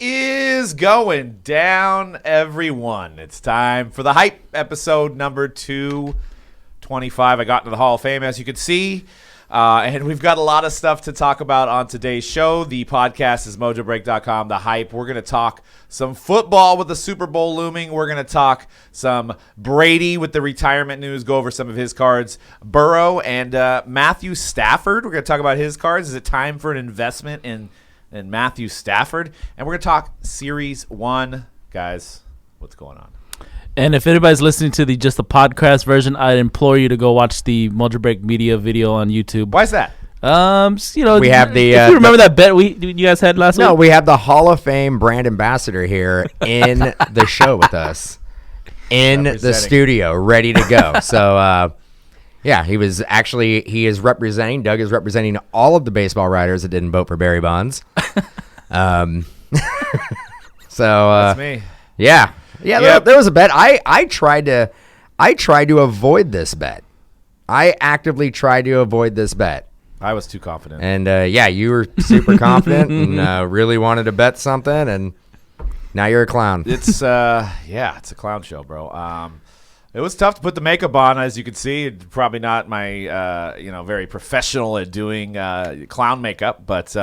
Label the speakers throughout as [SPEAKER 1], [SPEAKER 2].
[SPEAKER 1] is going down, everyone? It's time for the Hype, episode number 225. I got into the Hall of Fame, as you can see, and we've got a lot of stuff to talk about on today's show. The podcast is mojobreak.com, The Hype. We're going to talk some football with the Super Bowl looming. We're going to talk some Brady with the retirement news, go over some of his cards. Burrow and Matthew Stafford, we're going to talk about his cards. Is it time for an investment in Matthew Stafford? And we're going to talk Series 1. Guys, what's going on?
[SPEAKER 2] And if anybody's listening to just the podcast version, I'd implore you to go watch the Mojo Break Media video on YouTube.
[SPEAKER 1] Why is that?
[SPEAKER 3] We have the.
[SPEAKER 2] If you remember that bet you guys had last week?
[SPEAKER 3] No, we have the Hall of Fame brand ambassador here in the show with us, in the studio, ready to go. So, yeah, he is representing. Doug is representing all of the baseball writers that didn't vote for Barry Bonds. So
[SPEAKER 1] that's me.
[SPEAKER 3] Yeah. Yeah, yep. There was a bet. I tried to avoid this bet. I actively tried to avoid this bet.
[SPEAKER 1] I was too confident.
[SPEAKER 3] And, yeah, you were super confident and really wanted to bet something, and now you're a clown.
[SPEAKER 1] It's it's a clown show, bro. It was tough to put the makeup on, as you can see. Probably not my, very professional at doing clown makeup, but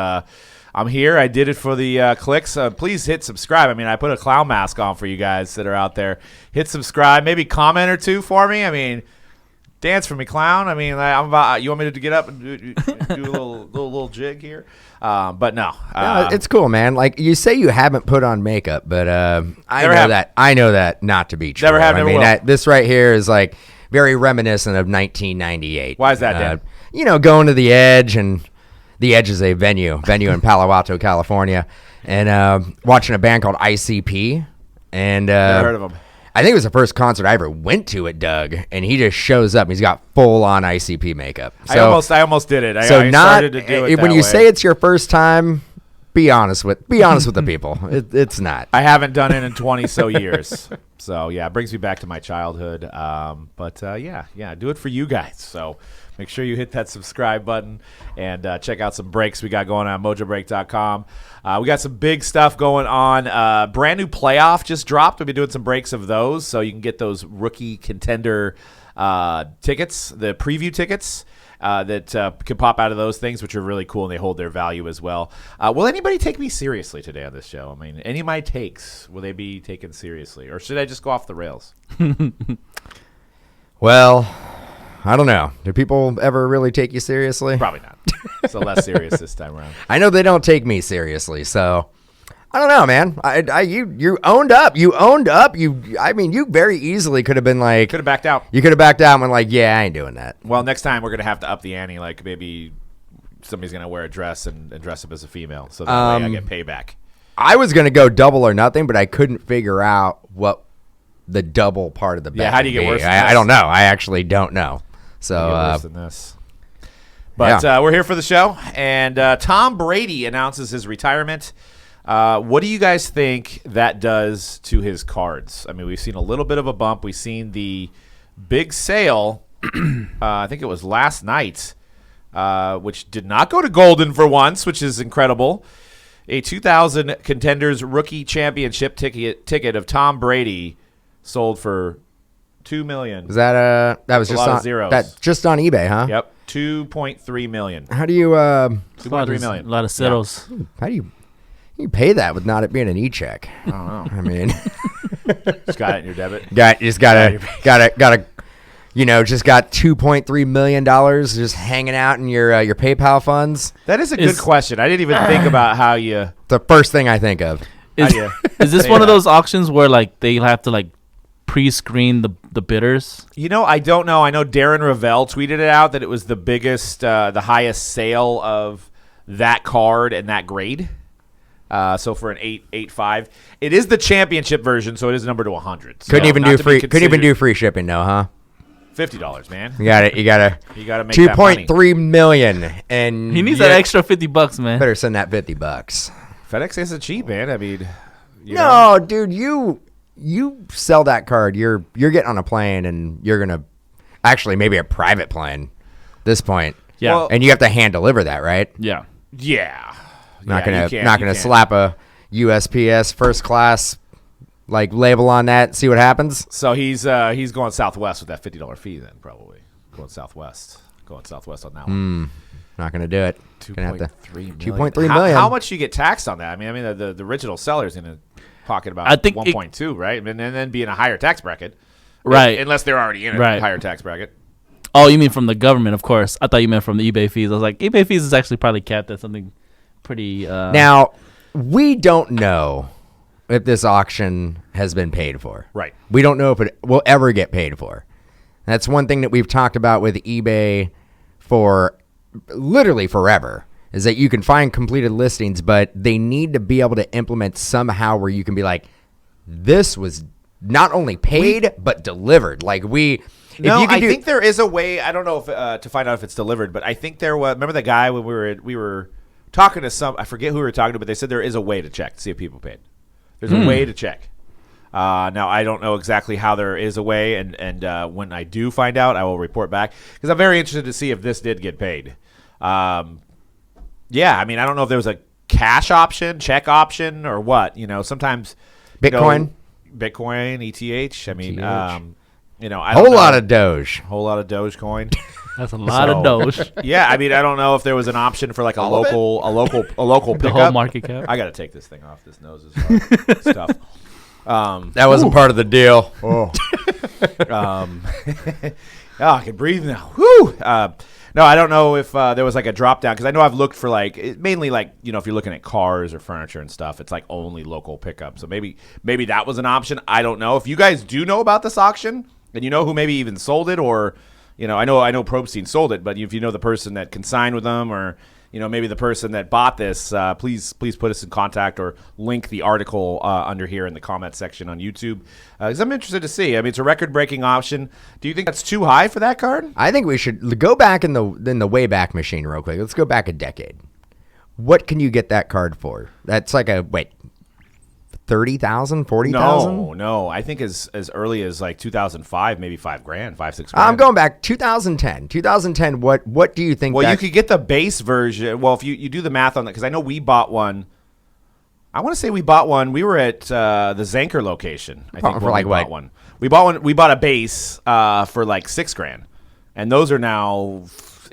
[SPEAKER 1] I'm here. I did it for the clicks. Please hit subscribe. I mean, I put a clown mask on for you guys that are out there. Hit subscribe. Maybe comment or two for me. I mean, dance for me, clown. I mean, you want me to get up and do a little jig here? But no.
[SPEAKER 3] It's cool, man. Like, you say you haven't put on makeup, but I know that not to be true.
[SPEAKER 1] Never have, never will.
[SPEAKER 3] This right here is like very reminiscent of 1998.
[SPEAKER 1] Why is that, Dan?
[SPEAKER 3] Going to the Edge, and the Edge is a venue in Palo Alto, California, and watching a band called ICP. And
[SPEAKER 1] never heard of them.
[SPEAKER 3] I think it was the first concert I ever went to at Doug, and he just shows up. He's got full-on ICP makeup. So,
[SPEAKER 1] I almost did it. I
[SPEAKER 3] started
[SPEAKER 1] to do it
[SPEAKER 3] when you say it's your first time, be honest with the people. It's not.
[SPEAKER 1] I haven't done it in 20-so years. So, yeah, it brings me back to my childhood. But do it for you guys. So make sure you hit that subscribe button and check out some breaks we got going on mojobreak.com. We got some big stuff going on. Brand new playoff just dropped. We've been doing some breaks of those, so you can get those rookie contender tickets, the preview tickets that can pop out of those things, which are really cool, and they hold their value as well. Will anybody take me seriously today on this show? I mean, any of my takes, will they be taken seriously, or should I just go off the rails?
[SPEAKER 3] Well, I don't know. Do people ever really take you seriously?
[SPEAKER 1] Probably not. So less serious this time around.
[SPEAKER 3] I know they don't take me seriously, so I don't know, man. You owned up. You very easily could have been like,
[SPEAKER 1] could have backed out.
[SPEAKER 3] You could have backed out and been like, yeah, I ain't doing that.
[SPEAKER 1] Well, next time we're gonna have to up the ante. Like, maybe somebody's gonna wear a dress and dress up as a female, so that way I get payback.
[SPEAKER 3] I was gonna go double or nothing, but I couldn't figure out what the double part of the bet.
[SPEAKER 1] Yeah, how do you get worse?
[SPEAKER 3] I don't know. I actually don't know. So
[SPEAKER 1] worse than this. But we're here for the show, and Tom Brady announces his retirement. What do you guys think that does to his cards? I mean, we've seen a little bit of a bump. We've seen the big sale, I think it was last night, which did not go to Golden for once, which is incredible. A 2000 Contenders rookie championship ticket of Tom Brady sold for $2 million.
[SPEAKER 3] Is that was just on
[SPEAKER 1] zeros.
[SPEAKER 3] That just on eBay, huh?
[SPEAKER 1] Yep, $2.3 million.
[SPEAKER 3] How do you
[SPEAKER 1] $2.3 million?
[SPEAKER 2] A lot of settles.
[SPEAKER 3] Yeah. How do you pay that with not it being an e-check?
[SPEAKER 1] I don't know.
[SPEAKER 3] I mean,
[SPEAKER 1] just got it in your debit.
[SPEAKER 3] Just got $2.3 million just hanging out in your PayPal funds.
[SPEAKER 1] That is a good question. I didn't even think about how you.
[SPEAKER 3] The first thing I think of.
[SPEAKER 2] Is this one of those auctions where like they have to like pre-screen the bidders?
[SPEAKER 1] I don't know. I know Darren Ravel tweeted it out that it was the biggest, the highest sale of that card and that grade. So for an 8.5, it is the championship version, so it is numbered to 100.
[SPEAKER 3] Couldn't even do free shipping, though, huh?
[SPEAKER 1] $50, man.
[SPEAKER 3] You gotta
[SPEAKER 1] make $2.3
[SPEAKER 3] million, and
[SPEAKER 2] he needs that extra $50, man.
[SPEAKER 3] Better send that $50.
[SPEAKER 1] FedEx isn't cheap, man. I mean,
[SPEAKER 3] dude, you sell that card, you're getting on a plane, and you're gonna actually maybe a private plane. At this point,
[SPEAKER 2] yeah,
[SPEAKER 3] and you have to hand deliver that, right?
[SPEAKER 2] Yeah.
[SPEAKER 3] Not gonna slap a USPS first class like label on that. See what happens.
[SPEAKER 1] So he's going Southwest with that $50 fee then probably going Southwest on that one.
[SPEAKER 3] Not gonna do it.
[SPEAKER 1] 2.3 million.
[SPEAKER 3] 2.3 million.
[SPEAKER 1] How much you get taxed on that? I mean the original seller's in a pocket about
[SPEAKER 2] I think
[SPEAKER 1] 1.2, right? And then be in a higher tax bracket,
[SPEAKER 2] Right.
[SPEAKER 1] Unless they're already in a higher tax bracket.
[SPEAKER 2] Oh, you mean from the government? Of course. I thought you meant from the eBay fees. I was like, eBay fees is actually probably capped at something pretty.
[SPEAKER 3] Now we don't know if this auction has been paid for.
[SPEAKER 1] Right.
[SPEAKER 3] We don't know if it will ever get paid for. That's one thing that we've talked about with eBay for literally forever, is that you can find completed listings, but they need to be able to implement somehow where you can be like, this was not only paid but delivered. Like I think
[SPEAKER 1] there is a way. I don't know if to find out if it's delivered, but I think there was. Remember the guy when we were talking to some? I forget who we were talking to, but they said there is a way to check to see if people paid. There's a way to check. Now I don't know exactly how there is a way, and when I do find out, I will report back because I'm very interested to see if this did get paid. Yeah, I mean I don't know if there was a cash option, check option, or what. Sometimes
[SPEAKER 3] Bitcoin,
[SPEAKER 1] ETH. I mean,
[SPEAKER 3] a whole lot of Doge.
[SPEAKER 1] Whole lot of Dogecoin.
[SPEAKER 2] That's a lot of Doge.
[SPEAKER 1] Yeah, I mean, I don't know if there was an option for like a local pickup.
[SPEAKER 2] The whole market cap.
[SPEAKER 1] I got to take this thing off. This nose is hard. Stuff.
[SPEAKER 3] That wasn't part of the deal.
[SPEAKER 1] I can breathe now. Whew. No, I don't know if there was like a drop down because I know I've looked for mainly if you're looking at cars or furniture and stuff, it's like only local pickup. So maybe that was an option. I don't know. If you guys do know about this auction and you know who maybe even sold it, or I know Probstein sold it, but if you know the person that consigned with them, or maybe the person that bought this, please put us in contact or link the article under here in the comment section on YouTube, because I'm interested to see. I mean, it's a record-breaking option. Do you think that's too high for that card?
[SPEAKER 3] I think we should go back in the Wayback Machine real quick. Let's go back a decade. What can you get that card for? That's like 30,000, 40,000?
[SPEAKER 1] No. I think as early as like 2005, maybe $5,000, $6,000.
[SPEAKER 3] I'm going back 2010. 2010. What do you think?
[SPEAKER 1] Well, you could get the base version. Well, if you do the math on that, because I know we bought one. I want to say we bought one. We were at the Zanker location. I think
[SPEAKER 3] for like
[SPEAKER 1] bought one. We bought one. We bought a base for like $6,000, and those are now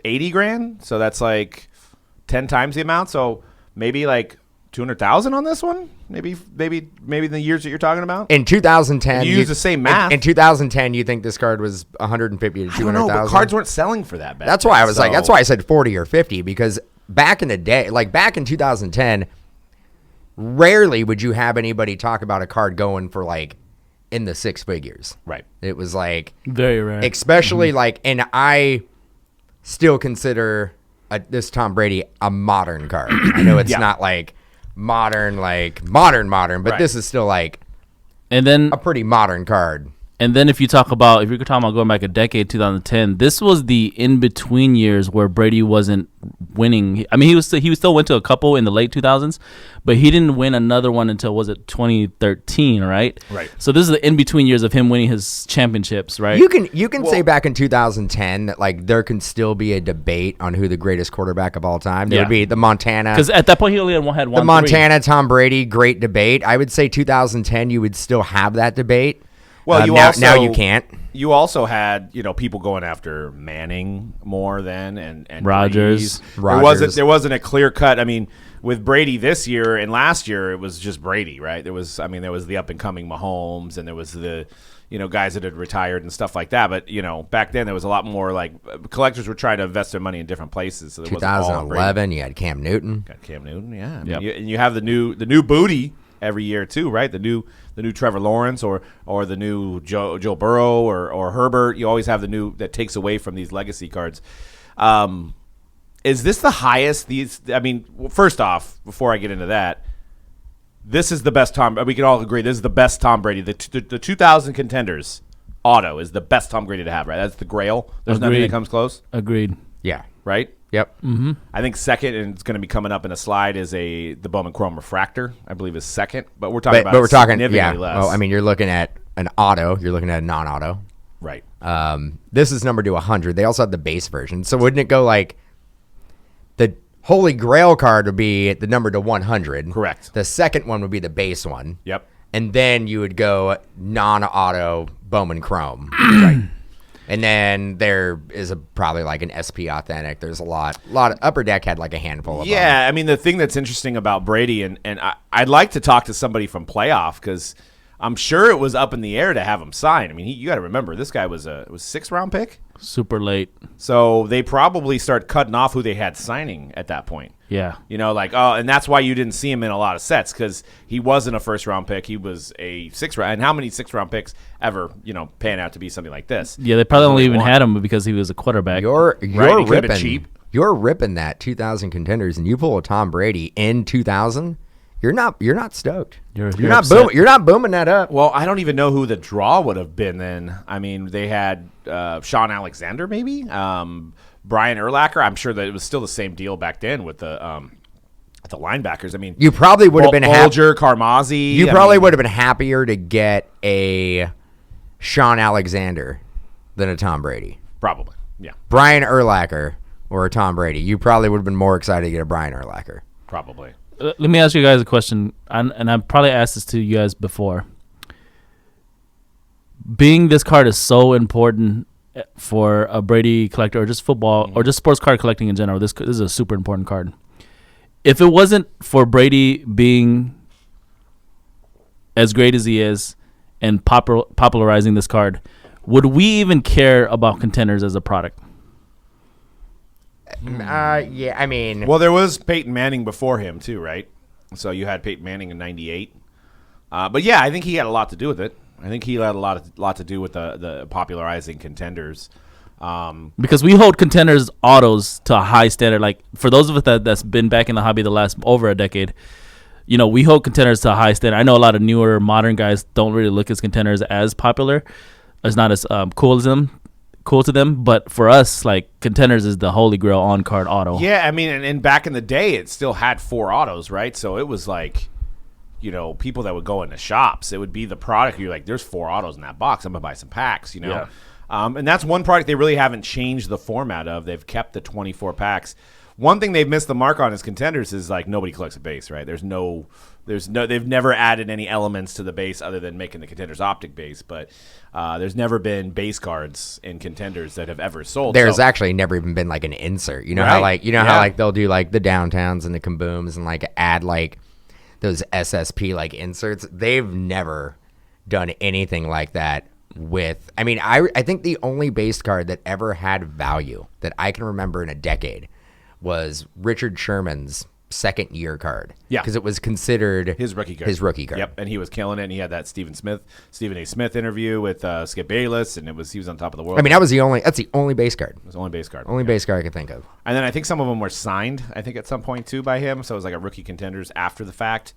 [SPEAKER 1] $80,000. So that's like 10 times the amount. So maybe like 200,000 on this one. Maybe the years that you're talking about.
[SPEAKER 3] In 2010,
[SPEAKER 1] you use the same math.
[SPEAKER 3] In 2010, you think this card was 150 to 200,000?
[SPEAKER 1] But cards weren't selling for that back
[SPEAKER 3] That's
[SPEAKER 1] then,
[SPEAKER 3] why I was like, that's why I said 40 or 50, because back in the day, like back in 2010, rarely would you have anybody talk about a card going for like in the six figures.
[SPEAKER 1] Right.
[SPEAKER 3] It was like
[SPEAKER 2] very rare,
[SPEAKER 3] especially like, and I still consider this Tom Brady a modern card. I know it's not like modern, but this is still like a pretty modern card.
[SPEAKER 2] And then if you're talking about going back a decade, 2010, this was the in-between years where Brady wasn't winning. I mean, he still went to a couple in the late 2000s, but he didn't win another one until, was it 2013, right?
[SPEAKER 1] Right.
[SPEAKER 2] So this is the in-between years of him winning his championships, right?
[SPEAKER 3] You can say back in 2010 that like there can still be a debate on who the greatest quarterback of all time. There would be the Montana.
[SPEAKER 2] Because at that point he only had one.
[SPEAKER 3] The Montana Tom Brady, great debate. I would say 2010 you would still have that debate.
[SPEAKER 1] Well,
[SPEAKER 3] now you can't.
[SPEAKER 1] You also had people going after Manning more then, and
[SPEAKER 2] Rodgers.
[SPEAKER 1] There wasn't a clear cut. I mean, with Brady this year and last year, it was just Brady, right? There was the up and coming Mahomes, and there was the guys that had retired and stuff like that. But back then there was a lot more like collectors were trying to invest their money in different places. So
[SPEAKER 3] 2011, you had Cam Newton.
[SPEAKER 1] Got Cam Newton, yeah. And you have the new booty every year too, right? The new Trevor Lawrence or the new Joe Burrow or Herbert. You always have the new that takes away from these legacy cards. Is this the highest? First off, before I get into that, this is the best Tom. We can all agree this is the best Tom Brady. The 2000 Contenders auto is the best Tom Brady to have, right? That's the Grail. There's nothing that comes close.
[SPEAKER 2] Agreed.
[SPEAKER 3] Yeah.
[SPEAKER 1] Right.
[SPEAKER 3] Yep.
[SPEAKER 2] Mm-hmm.
[SPEAKER 1] I think second, and it's going to be coming up in a slide, is the Bowman Chrome Refractor. I believe is second, but we're talking significantly less.
[SPEAKER 3] Well, I mean, you're looking at an auto. You're looking at a non-auto.
[SPEAKER 1] Right.
[SPEAKER 3] This is numbered to 100. They also have the base version. So wouldn't it go like Holy Grail card would be the number to 100.
[SPEAKER 1] Correct.
[SPEAKER 3] The second one would be the base one.
[SPEAKER 1] Yep.
[SPEAKER 3] And then you would go non-auto Bowman Chrome. Right. And then there is probably like an SP Authentic. There's a lot of Upper Deck had like a handful of them.
[SPEAKER 1] Yeah, I mean, the thing that's interesting about Brady, and I'd like to talk to somebody from playoff because I'm sure it was up in the air to have him sign. I mean, you got to remember, this guy was a 6th-round pick.
[SPEAKER 2] Super late.
[SPEAKER 1] So they probably start cutting off who they had signing at that point.
[SPEAKER 2] Yeah.
[SPEAKER 1] And that's why you didn't see him in a lot of sets because he wasn't a 1st-round pick. He was a 6th-round. And how many 6th-round picks ever, pan out to be something like this?
[SPEAKER 2] Yeah, they probably only even had him because he was a quarterback.
[SPEAKER 3] You're
[SPEAKER 1] He could've been
[SPEAKER 3] ripping
[SPEAKER 1] cheap.
[SPEAKER 3] You're ripping that 2000 Contenders, and you pull a Tom Brady in 2000. You're not stoked. You're not
[SPEAKER 2] upset.
[SPEAKER 3] booming. You're not booming that up.
[SPEAKER 1] Well, I don't even know who the draw would have been then. I mean, they had Sean Alexander, maybe Brian Urlacher. I'm sure that it was still the same deal back then with the linebackers. I mean,
[SPEAKER 3] You probably would have been
[SPEAKER 1] Bolger, Carmazzi.
[SPEAKER 3] You probably would have been happier to get a Sean Alexander than a Tom Brady.
[SPEAKER 1] Probably, yeah,
[SPEAKER 3] Brian Urlacher or a Tom Brady. You probably would have been more excited to get a Brian Urlacher.
[SPEAKER 1] probably.
[SPEAKER 2] Let me ask you guys a question, and I've probably asked this to you guys before. Being this card is so important for a Brady collector or just football or just sports card collecting in general, this is a super important card. If it wasn't for Brady being as great as he is and popularizing this card, would we even care about Contenders as a product?
[SPEAKER 3] Yeah, I mean,
[SPEAKER 1] Well, there was Peyton Manning before him too, right? So you had Peyton Manning in '98. But yeah, I think he had a lot to do with it. I think he had a lot to do with the popularizing Contenders.
[SPEAKER 2] Because we hold Contenders autos to a high standard. Like for those of us that's been back in the hobby the last over a decade, we hold Contenders to a high standard. I know a lot of newer modern guys don't really look at Contenders as popular. It's not as cool to them, but for us, like Contenders is the holy grail on card auto.
[SPEAKER 1] Yeah, I mean, and back in the day, it still had 4 autos, right? So it was like, people that would go into shops, it would be the product. You're like, there's 4 autos in that box. I'm gonna buy some packs,
[SPEAKER 2] Yeah.
[SPEAKER 1] And that's one product they really haven't changed the format of. They've kept the 24 packs. One thing they've missed the mark on as Contenders is like nobody collects a base, right? They've never added any elements to the base other than making the Contenders optic base, but there's never been base cards in Contenders that have ever sold.
[SPEAKER 3] there's actually never even been like an insert. How
[SPEAKER 1] Right.
[SPEAKER 3] how like they'll do like the downtowns and the kabooms and like add like those SSP like inserts. They've never done anything like that with. I mean, I think the only base card that ever had value that I can remember in a decade was Richard Sherman's second year card.
[SPEAKER 1] Yeah.
[SPEAKER 3] Because it was considered
[SPEAKER 1] his rookie card. Yep, and he was killing it. And he had that Stephen A. Smith interview with Skip Bayless, and he was on top of the world.
[SPEAKER 3] I mean, that's the only base card.
[SPEAKER 1] It was the only base card.
[SPEAKER 3] Only base card I can think of.
[SPEAKER 1] And then I think some of them were signed, I think, at some point, too, by him. So it was like a rookie Contenders after the fact.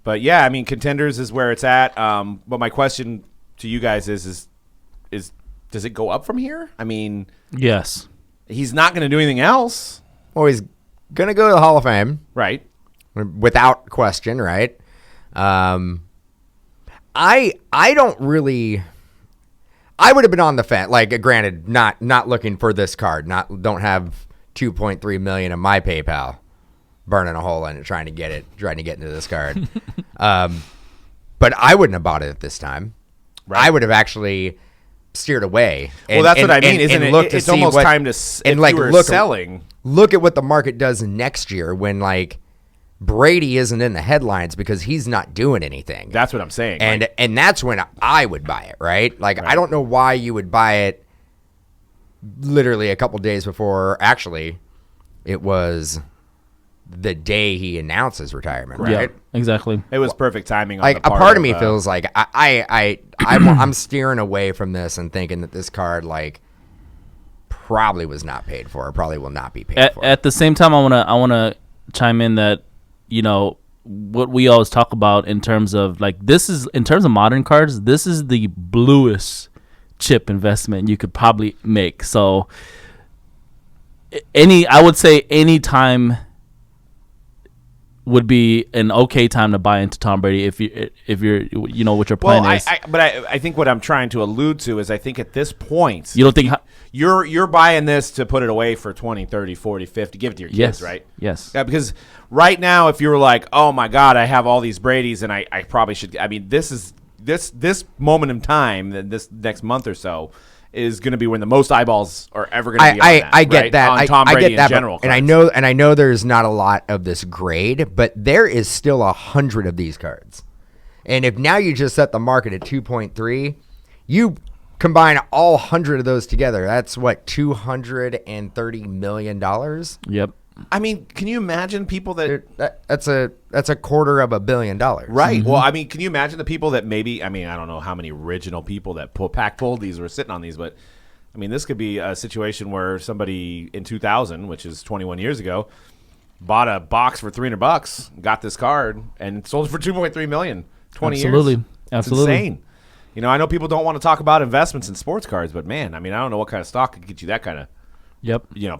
[SPEAKER 1] But, yeah, I mean, Contenders is where it's at. But my question to you guys is does it go up from here? I mean,
[SPEAKER 2] Yes.
[SPEAKER 1] he's not going to do anything else.
[SPEAKER 3] Well, he's going to go to the Hall of Fame.
[SPEAKER 1] Right.
[SPEAKER 3] Without question, right? I don't really. I would have been on the fence. Like, granted, not looking for this card. Don't have 2.3 million in my PayPal, burning a hole in it, trying to get into this card. But I wouldn't have bought it at this time.
[SPEAKER 1] Right.
[SPEAKER 3] I would have actually steered away.
[SPEAKER 1] Well, that's what I mean, isn't it? It's almost time to if you were selling.
[SPEAKER 3] Look at what the market does next year when like Brady isn't in the headlines because he's not doing anything.
[SPEAKER 1] That's what I'm saying.
[SPEAKER 3] And that's when I would buy it, right? Like,
[SPEAKER 1] Right.
[SPEAKER 3] I don't know why you would buy it literally a couple days before. Actually, it was the day he announced his retirement, right?
[SPEAKER 2] Yeah, exactly.
[SPEAKER 1] It was perfect timing. On
[SPEAKER 3] Like,
[SPEAKER 1] the
[SPEAKER 3] a part of me
[SPEAKER 1] of,
[SPEAKER 3] feels like I'm steering away from this and thinking that this card, like, probably was not paid for, or probably will not be paid for.
[SPEAKER 2] At the same time, I wanna chime in that what we always talk about in terms of like in terms of modern cards, this is the bluest chip investment you could probably make. So I would say any time would be an okay time to buy into Tom Brady if you're what your plan is.
[SPEAKER 1] But I think what I'm trying to allude to is I think at this point
[SPEAKER 2] You don't think
[SPEAKER 1] you're buying this to put it away for 20, 30, 40, 50, give it to your kids,
[SPEAKER 2] yes,
[SPEAKER 1] right?
[SPEAKER 2] Yes.
[SPEAKER 1] Yeah, because right now if you were like, "Oh my god, I have all these Bradys and I probably should," I mean, this moment in time, this next month or so, is going to be when the most eyeballs are ever going to be on that.
[SPEAKER 3] I get
[SPEAKER 1] right?
[SPEAKER 3] that.
[SPEAKER 1] On Tom Brady
[SPEAKER 3] I get that,
[SPEAKER 1] in general.
[SPEAKER 3] and I know there's not a lot of this grade, but there is still 100 of these cards. And if now you just set the market at 2.3, you combine all 100 of those together. That's what, $230 million.
[SPEAKER 2] Yep.
[SPEAKER 1] I mean, can you imagine people
[SPEAKER 3] That's a $250 million.
[SPEAKER 1] Right. Mm-hmm. Well, I mean, can you imagine the people that maybe, I mean, I don't know how many original people that pulled these were sitting on these, but I mean, this could be a situation where somebody in 2000, which is 21 years ago, bought a box for $300, got this card, and sold it for $2.3 million. 20
[SPEAKER 2] Absolutely.
[SPEAKER 1] years.
[SPEAKER 2] Absolutely.
[SPEAKER 1] It's insane. You know, I know people don't want to talk about investments in sports cards, but man, I mean, I don't know what kind of stock could get you that kind of,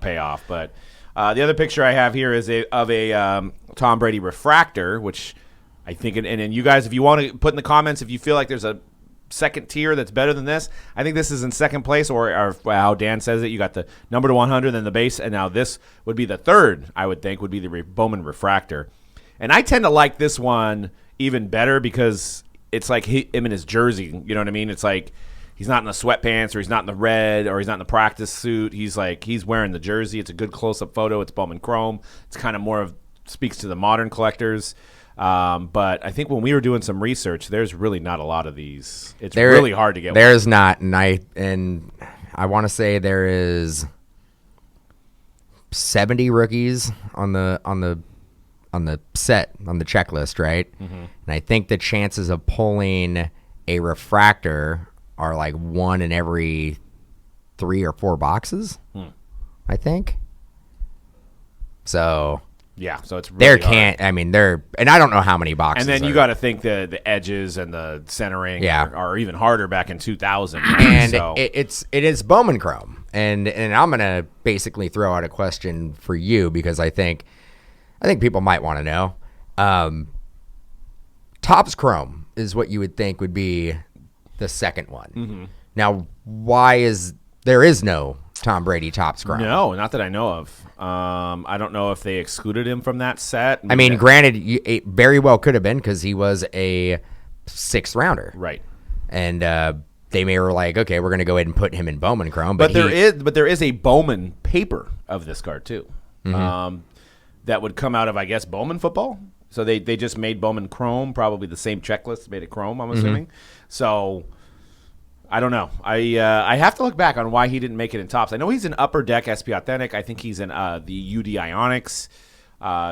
[SPEAKER 1] payoff. But the other picture I have here is of a Tom Brady refractor, which I think, and you guys, if you want to put in the comments if you feel like there's a second tier that's better than this, I think this is in second place, or how Dan says it, you got the number to 100, then the base, and now this would be the third, I would think, would be the Bowman refractor. And I tend to like this one even better because it's like him in his jersey, you know what I mean? It's like he's not in the sweatpants, or he's not in the red, or he's not in the practice suit. He's wearing the jersey. It's a good close-up photo. It's Bowman Chrome. It's kind of more of speaks to the modern collectors. But I think when we were doing some research, there's really not a lot of these. It's really hard to get.
[SPEAKER 3] There's not, and I want to say there is 70 rookies on the checklist, right? Mm-hmm. And I think the chances of pulling a refractor are like one in every 3 or 4 boxes, I think. So
[SPEAKER 1] yeah, so it's really hard.
[SPEAKER 3] And I don't know how many boxes.
[SPEAKER 1] And then you got to think the edges and the centering are even harder back in 2000.
[SPEAKER 3] And
[SPEAKER 1] so.
[SPEAKER 3] it is Bowman Chrome, and I'm gonna basically throw out a question for you because I think people might want to know. Topps Chrome is what you would think would be the second one. Mm-hmm. Now, there is no Tom Brady Topps Chrome?
[SPEAKER 1] No, not that I know of. I don't know if they excluded him from that set.
[SPEAKER 3] I mean, granted, it very well could have been because he was a 6th rounder,
[SPEAKER 1] right?
[SPEAKER 3] And they were like, okay, we're going to go ahead and put him in Bowman Chrome.
[SPEAKER 1] But there is a Bowman paper of this card too. Mm-hmm. That would come out of, I guess, Bowman football. So they just made Bowman Chrome, probably the same checklist made it Chrome, I'm assuming. So I don't know. I have to look back on why he didn't make it in Topps. I know he's in Upper Deck SP Authentic. I think he's in the UD Ionics.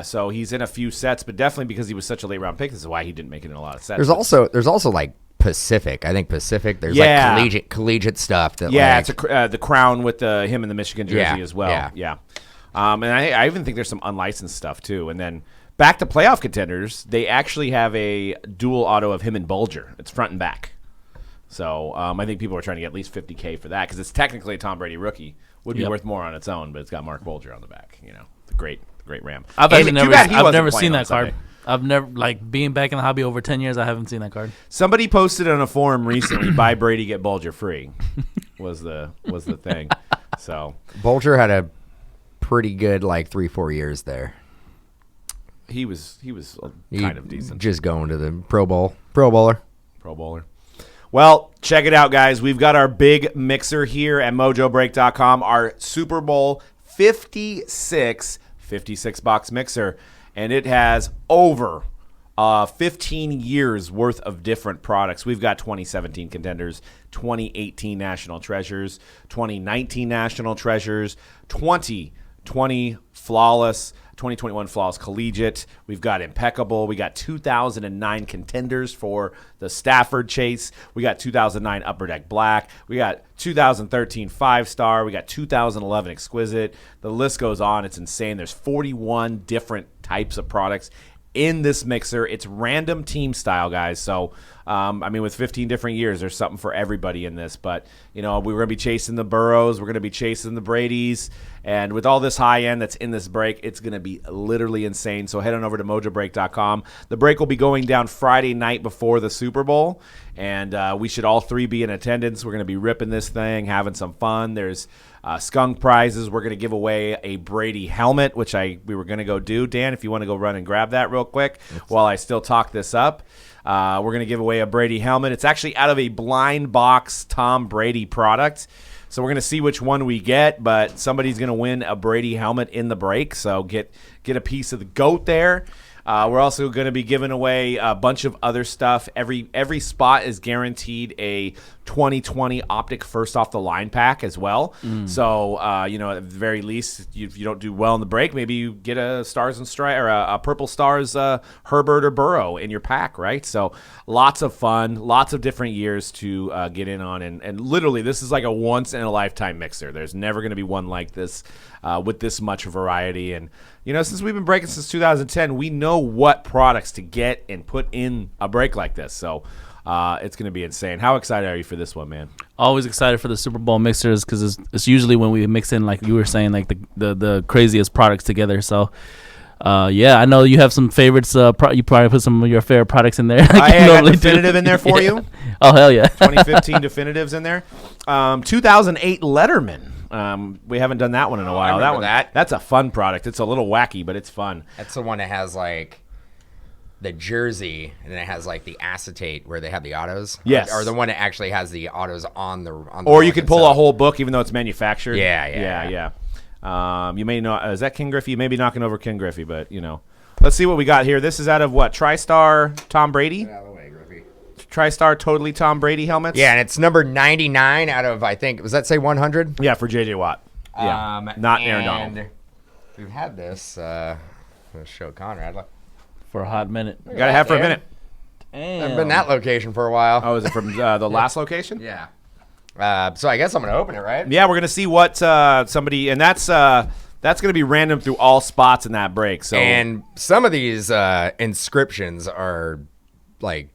[SPEAKER 1] So he's in a few sets, but definitely because he was such a late round pick, this is why he didn't make it in a lot of sets.
[SPEAKER 3] There's also like Pacific. I think Pacific. There's like collegiate stuff.
[SPEAKER 1] It's the crown with him in the Michigan jersey as well. Yeah. And I even think there's some unlicensed stuff too. And then back to playoff contenders, they actually have a dual auto of him and Bulger. It's front and back. So I think people are trying to get at least $50K for that because it's technically a Tom Brady rookie. Would be worth more on its own, but it's got Mark Bulger on the back. You know, the great Ram.
[SPEAKER 2] I've never seen that card. I've never, being back in the hobby over 10 years, I haven't seen that card.
[SPEAKER 1] Somebody posted on a forum recently, buy Brady, get Bulger free was the thing. So
[SPEAKER 3] Bulger had a pretty good 3-4 years there.
[SPEAKER 1] He was kind of decent.
[SPEAKER 3] Just going to the Pro Bowler.
[SPEAKER 1] Well, check it out, guys. We've got our big mixer here at MojoBreak.com, our Super Bowl 56 box mixer, and it has over 15 years worth of different products. We've got 2017 Contenders, 2018 National Treasures, 2019 National Treasures, 2020 Flawless, 2021 Flawless Collegiate. We've got Impeccable. We got 2009 Contenders for the Stafford Chase. We got 2009 Upper Deck Black. We got 2013 5-Star. We got 2011 Exquisite. The list goes on. It's insane. There's 41 different types of products in this mixer. It's random team style, guys. So I mean, with 15 different years, there's something for everybody in this. But, we're going to be chasing the Burrows. We're going to be chasing the Bradys. And with all this high end that's in this break, it's going to be literally insane. So head on over to mojobreak.com. The break will be going down Friday night before the Super Bowl. And we should all three be in attendance. We're going to be ripping this thing, having some fun. There's skunk prizes. We're going to give away a Brady helmet, which we were going to go do. Dan, if you want to go run and grab that real quick while I still talk this up. We're going to give away a Brady helmet. It's actually out of a blind box Tom Brady product. So we're going to see which one we get, but somebody's going to win a Brady helmet in the break. So get a piece of the GOAT there. We're also going to be giving away a bunch of other stuff. Every spot is guaranteed a 2020 Optic First Off the Line pack as well. So, at the very least, if you don't do well in the break, maybe you get a Stars and Stripes or a Purple Stars Herbert or Burrow in your pack, right? So lots of fun, lots of different years to get in on. And literally, this is like a once-in-a-lifetime mixer. There's never going to be one like this with this much variety. And, since we've been breaking since 2010, we know what products to get and put in a break like this. So it's going to be insane. How excited are you for this one, man?
[SPEAKER 2] Always excited for the Super Bowl mixers because it's usually when we mix in, like you were saying, like the craziest products together. So, I know you have some favorites. You probably put some of your favorite products in there. Like
[SPEAKER 1] I got definitive in there for you.
[SPEAKER 2] Oh, hell yeah.
[SPEAKER 1] 2015 definitives in there. 2008 Letterman. We haven't done that one in a while. That's a fun product. It's a little wacky, but it's fun.
[SPEAKER 3] That's the one that has like the jersey, and then it has like the acetate where they have the autos.
[SPEAKER 1] Yes,
[SPEAKER 3] or the one that actually has the autos on the.
[SPEAKER 1] Or you can pull a whole book, even though it's manufactured.
[SPEAKER 3] Yeah.
[SPEAKER 1] You may know. Is that King Griffey? You may be knocking over King Griffey, but let's see what we got here. This is out of what? TriStar Tom Brady.
[SPEAKER 3] Get out of the way, Griffey.
[SPEAKER 1] TriStar Totally Tom Brady helmets.
[SPEAKER 3] Yeah, and it's number 99 out of, I think, was that say 100?
[SPEAKER 1] Yeah, for J.J. Watt. Yeah, not Aaron Donald.
[SPEAKER 3] We've had this. Let's show Conrad.
[SPEAKER 2] For a hot minute.
[SPEAKER 1] Got to have for a minute.
[SPEAKER 2] Damn.
[SPEAKER 3] I've been in that location for a while.
[SPEAKER 1] Oh, is it from the last location?
[SPEAKER 3] Yeah. So I guess I'm going to open it, right?
[SPEAKER 1] Yeah, we're going to see what somebody, and that's going to be random through all spots in that break. So,
[SPEAKER 3] and some of these inscriptions are like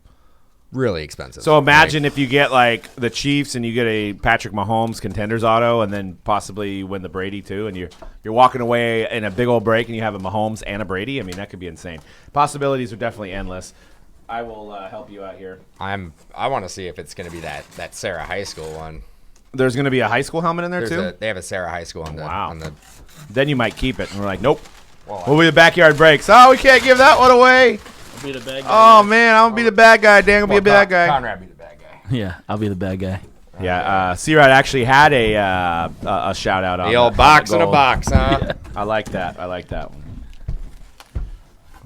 [SPEAKER 3] really expensive.
[SPEAKER 1] So imagine if you get like the Chiefs and you get a Patrick Mahomes Contenders auto, and then possibly win the Brady too, and you're walking away in a big old break and you have a Mahomes and a Brady. I mean, that could be insane. Possibilities are definitely endless. I will help you out here.
[SPEAKER 3] I want to see if it's going to be that Sarah High School one.
[SPEAKER 1] There's going to be a high school helmet in there too?
[SPEAKER 3] They have a Sarah High School on the.
[SPEAKER 1] Wow.
[SPEAKER 3] On the,
[SPEAKER 1] then you might keep it. And we're like, nope. We'll be the backyard breaks. Oh, we can't give that one away.
[SPEAKER 2] I'll be the bad guy.
[SPEAKER 1] Oh, man, I'm going to be the bad guy. Dan will be a bad guy.
[SPEAKER 3] Conrad be the bad guy.
[SPEAKER 2] Yeah, I'll be the bad guy.
[SPEAKER 1] Yeah, C-Rod actually had a shout-out on
[SPEAKER 3] the old box in a box, huh?
[SPEAKER 1] Yeah. I like that one.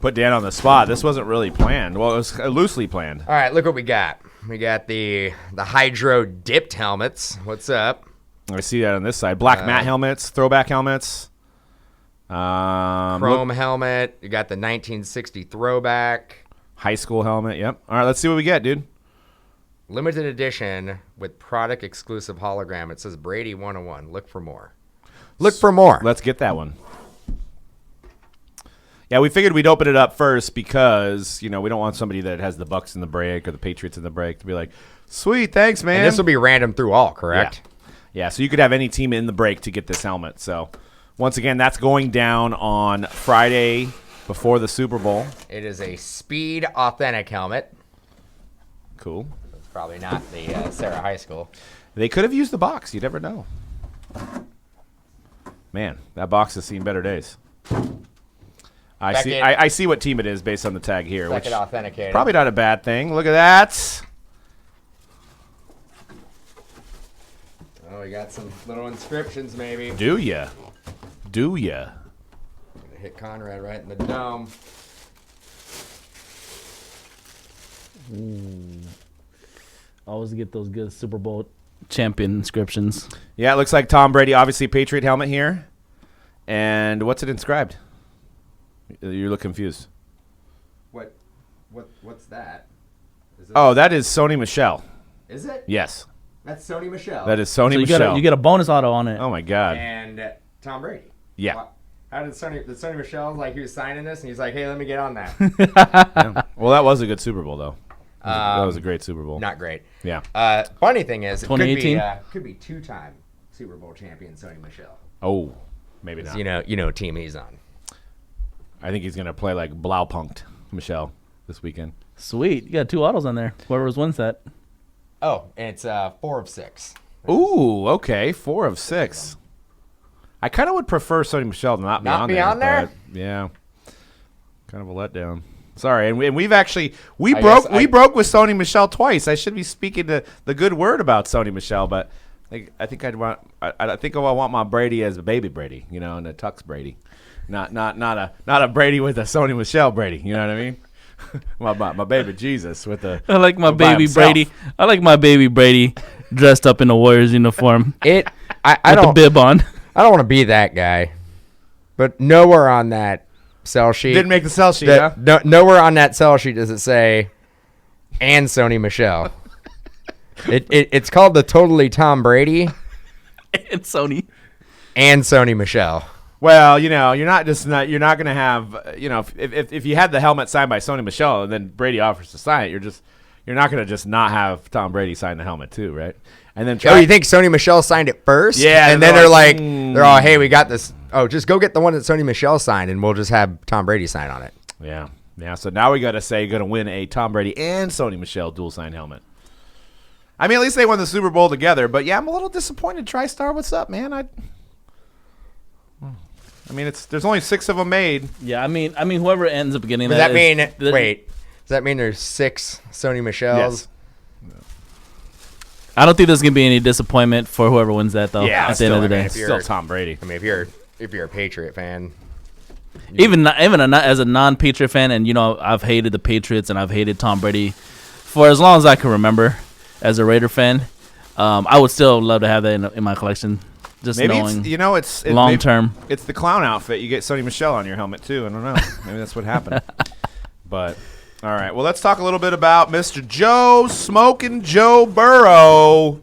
[SPEAKER 1] Put Dan on the spot. This wasn't really planned. Well, it was loosely planned.
[SPEAKER 3] All right, look what we got. We got the Hydro dipped helmets. What's up?
[SPEAKER 1] I see that on this side. Black matte helmets, throwback helmets.
[SPEAKER 3] Chrome helmet. You got the 1960 throwback.
[SPEAKER 1] High school helmet, yep. All right, let's see what we get, dude.
[SPEAKER 3] Limited edition with product exclusive hologram. It says Brady 101. Look for more. Look for more.
[SPEAKER 1] Let's get that one. Yeah, we figured we'd open it up first because, we don't want somebody that has the Bucks in the break or the Patriots in the break to be like, sweet, thanks, man.
[SPEAKER 3] And this will be random through all, correct?
[SPEAKER 1] Yeah, so you could have any team in the break to get this helmet. So, once again, that's going down on Friday before the Super Bowl.
[SPEAKER 3] It is a Speed Authentic helmet.
[SPEAKER 1] Cool.
[SPEAKER 3] It's probably not the Sarah High School.
[SPEAKER 1] They could have used the box. You never know. Man, that box has seen better days. I see what team it is based on the tag here.
[SPEAKER 3] Second authenticated.
[SPEAKER 1] Probably not a bad thing. Look at that.
[SPEAKER 3] Oh, we got some little inscriptions maybe.
[SPEAKER 1] Do ya?
[SPEAKER 3] Gonna hit Conrad right in the dome.
[SPEAKER 2] Always get those good Super Bowl champion inscriptions.
[SPEAKER 1] Yeah, it looks like Tom Brady, obviously Patriot helmet here. And what's it inscribed? You look confused.
[SPEAKER 3] What's that?
[SPEAKER 1] That is Sony Michel.
[SPEAKER 3] Is it?
[SPEAKER 1] Yes.
[SPEAKER 3] That's Sony Michel.
[SPEAKER 1] That is Sony
[SPEAKER 2] So
[SPEAKER 1] Michel.
[SPEAKER 2] you get a bonus auto on it.
[SPEAKER 1] Oh my God.
[SPEAKER 3] And Tom Brady.
[SPEAKER 1] Yeah.
[SPEAKER 3] How did Sony Michel, like, he was signing this and he's like, hey, let me get on that.
[SPEAKER 1] Yeah. Well, that was a good Super Bowl though. That was a great Super Bowl.
[SPEAKER 3] Not great.
[SPEAKER 1] Yeah.
[SPEAKER 3] Funny thing is, it
[SPEAKER 2] 2018?
[SPEAKER 3] could be two-time Super Bowl champion Sony Michel.
[SPEAKER 1] Oh, maybe not.
[SPEAKER 3] You know what team he's on.
[SPEAKER 1] I think he's going to play like Blaupunkt Michelle this weekend.
[SPEAKER 2] Sweet. You got 2 autos on there. Whoever wins that.
[SPEAKER 3] Oh, and it's 4 of 6.
[SPEAKER 1] Ooh, okay. 4 of 6. I kind of would prefer Sony Michel to not be on there. But yeah. Kind of a letdown. Sorry, and we've actually we broke with Sony Michel twice. I should be speaking the good word about Sony Michel, but I think I want my Brady as a baby Brady, and a Tux Brady, not a Brady with a Sony Michel Brady. You know what I mean? my baby Jesus with the.
[SPEAKER 2] I like my baby Brady. I like my baby Brady dressed up in a Warriors uniform.
[SPEAKER 3] I
[SPEAKER 2] with
[SPEAKER 3] don't
[SPEAKER 2] the bib on.
[SPEAKER 3] I don't want to be that guy, but nowhere on that sell sheet
[SPEAKER 1] didn't make the sell sheet. Huh?
[SPEAKER 3] Nowhere on that sell sheet does it say and Sony Michel. It's called the Totally Tom Brady
[SPEAKER 2] And Sony
[SPEAKER 3] Michel.
[SPEAKER 1] Well, you're not going to have, if you had the helmet signed by Sony Michel and then Brady offers to sign it, you're not going to just not have Tom Brady sign the helmet too, right? And then
[SPEAKER 3] you think Sony Michel signed it first?
[SPEAKER 1] Yeah,
[SPEAKER 3] and then they're all, hey, we got this. Oh, just go get the one that Sony Michel signed, and we'll just have Tom Brady sign on it.
[SPEAKER 1] Yeah. So now we got to say you're going to win a Tom Brady and Sony Michel dual sign helmet. I mean, at least they won the Super Bowl together. But yeah, I'm a little disappointed. TriStar, what's up, man? I mean, there's only 6 of them made.
[SPEAKER 2] Yeah, I mean, whoever ends up getting
[SPEAKER 3] Does
[SPEAKER 2] that.
[SPEAKER 3] Does that mean there's 6 Sony Michels?
[SPEAKER 1] Yes.
[SPEAKER 2] I don't think there's gonna be any disappointment for whoever wins that, though.
[SPEAKER 1] Yeah,
[SPEAKER 2] at the end of the day,
[SPEAKER 1] it's still Tom Brady.
[SPEAKER 3] I mean, if you're a Patriot fan,
[SPEAKER 2] even as a non-Patriot fan, and I've hated the Patriots and I've hated Tom Brady for as long as I can remember. As a Raider fan, I would still love to have that in my collection. Just
[SPEAKER 1] maybe
[SPEAKER 2] knowing
[SPEAKER 1] it's
[SPEAKER 2] long term.
[SPEAKER 1] It's the clown outfit. You get Sony Michel on your helmet too. I don't know. Maybe that's what happened. But all right. Well, let's talk a little bit about Mr. Smoking Joe Burrow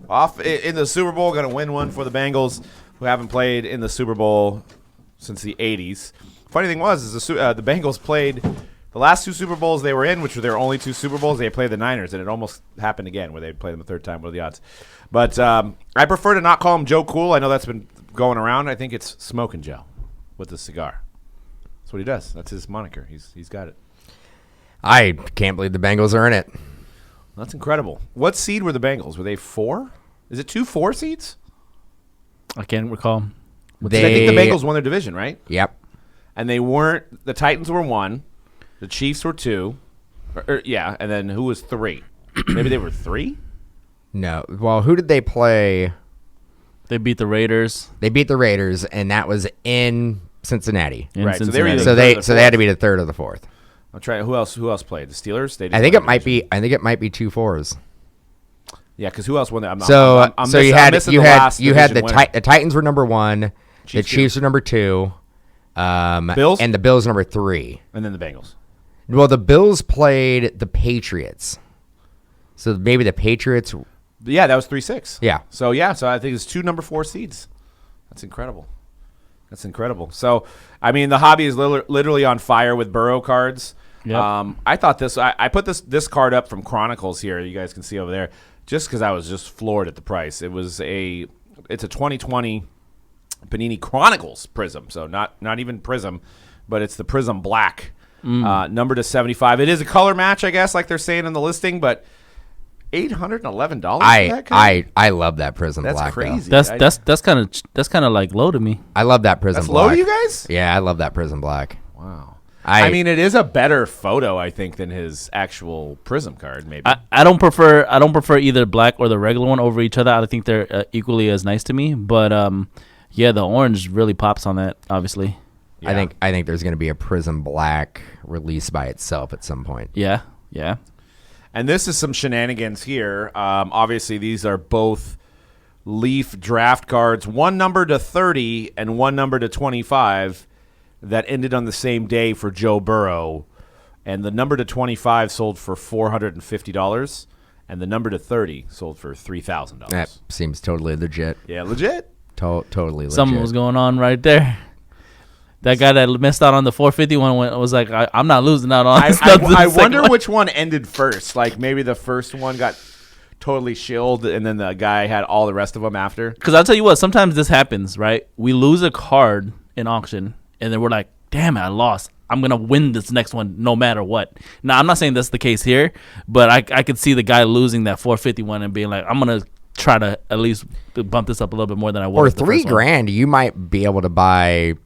[SPEAKER 1] off in the Super Bowl. Going to win one for the Bengals, who haven't played in the Super Bowl since the '80s. Funny thing is the Bengals played the last 2 Super Bowls they were in, which were their only 2 Super Bowls. They played the Niners, and it almost happened again where they played them a third time. What are the odds? But I prefer to not call him Joe Cool. I know that's been going around. I think it's Smoking Joe with the cigar. That's what he does. That's his moniker. He's got it.
[SPEAKER 3] I can't believe the Bengals are in it.
[SPEAKER 1] That's incredible. What seed were the Bengals? Were they 4? Is it 2 4 seeds?
[SPEAKER 2] I can't recall.
[SPEAKER 1] I think the Bengals won their division, right?
[SPEAKER 3] Yep.
[SPEAKER 1] And they weren't. The Titans were 1. The Chiefs were 2. Yeah, and then who was 3? Maybe they were 3?
[SPEAKER 3] No. Well, who did they play?
[SPEAKER 2] They beat the Raiders.
[SPEAKER 3] They beat the Raiders, and that was in Cincinnati.
[SPEAKER 1] Right,
[SPEAKER 2] Cincinnati.
[SPEAKER 1] so they were either
[SPEAKER 3] So
[SPEAKER 1] third or
[SPEAKER 3] they had to
[SPEAKER 1] fourth.
[SPEAKER 3] be the 3rd or the 4th.
[SPEAKER 1] I'll try. Who else played? The Steelers? They
[SPEAKER 3] I think it might be 2 4s.
[SPEAKER 1] Yeah, because who else won that?
[SPEAKER 3] You had the
[SPEAKER 1] Titans.
[SPEAKER 3] the Titans were number 1, the Chiefs were number 2,
[SPEAKER 1] Bills?
[SPEAKER 3] and the Bills number 3.
[SPEAKER 1] And then the Bengals.
[SPEAKER 3] Well, the Bills played the Patriots, so maybe the Patriots.
[SPEAKER 1] Yeah, that was 3-6.
[SPEAKER 3] Yeah.
[SPEAKER 1] So I think it's 2 number 4 seeds. That's incredible. So I mean, the hobby is literally on fire with Burrow cards.
[SPEAKER 2] Yep.
[SPEAKER 1] I thought I put this card up from Chronicles here. You guys can see over there, just because I was just floored at the price. It's a 2020 Panini Chronicles Prism. So not even Prism, but it's the Prism Black. Number to 75. It is a color match, I guess, like they're saying in the listing, but $811.
[SPEAKER 3] I love that Prism
[SPEAKER 1] That's
[SPEAKER 3] Black.
[SPEAKER 1] crazy.
[SPEAKER 3] Though.
[SPEAKER 2] That's kind of like low to me.
[SPEAKER 3] I love that Prism
[SPEAKER 1] That's
[SPEAKER 3] Black.
[SPEAKER 1] low to you guys?
[SPEAKER 3] Yeah, I love that Prism Black.
[SPEAKER 1] Wow.
[SPEAKER 3] I
[SPEAKER 1] mean, it is a better photo, I think, than his actual Prism card. Maybe.
[SPEAKER 2] I don't prefer either black or the regular one over each other. I think they're equally as nice to me. But yeah, the orange really pops on that. Obviously.
[SPEAKER 1] Yeah.
[SPEAKER 3] I think there's going to be a Prism Black released by itself at some point.
[SPEAKER 2] Yeah.
[SPEAKER 1] And this is some shenanigans here. Obviously, these are both Leaf draft cards, one number to 30 and one number to 25 that ended on the same day for Joe Burrow. And the number to 25 sold for $450, and the number to 30 sold for $3,000.
[SPEAKER 3] That seems totally legit.
[SPEAKER 1] Yeah, legit.
[SPEAKER 3] Totally legit.
[SPEAKER 2] Something was going on right there. That guy that missed out on the 450 one was like, I'm not losing out on.
[SPEAKER 1] I wonder which one ended first. Like maybe the first one got totally shilled, and then the guy had all the rest of them after.
[SPEAKER 2] Because I'll tell you what, sometimes this happens, right? We lose a card in auction, and then we're like, damn it, I lost. I'm going to win this next one no matter what. Now, I'm not saying that's the case here, but I could see the guy losing that 450 one and being like, I'm going to try to at least bump this up a little bit more than I would.
[SPEAKER 3] For $3,000, you might be able to buy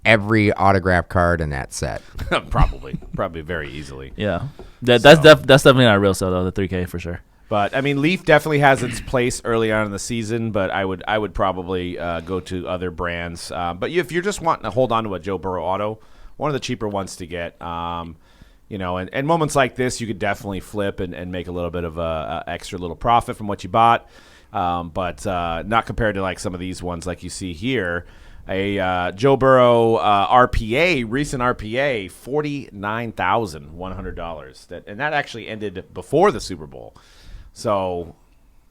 [SPEAKER 3] every autograph card in that set.
[SPEAKER 1] Probably very easily.
[SPEAKER 2] Yeah, that's definitely not a real sale though. The $3K for sure.
[SPEAKER 1] But I mean, Leaf definitely has its place early on in the season. But I would probably go to other brands. But if you're just wanting to hold on to a Joe Burrow auto, one of the cheaper ones to get. And moments like this, you could definitely flip and make a little bit of a extra little profit from what you bought. But not compared to like some of these ones like you see here. A Joe Burrow RPA, recent RPA, $49,100. That actually ended before the Super Bowl. So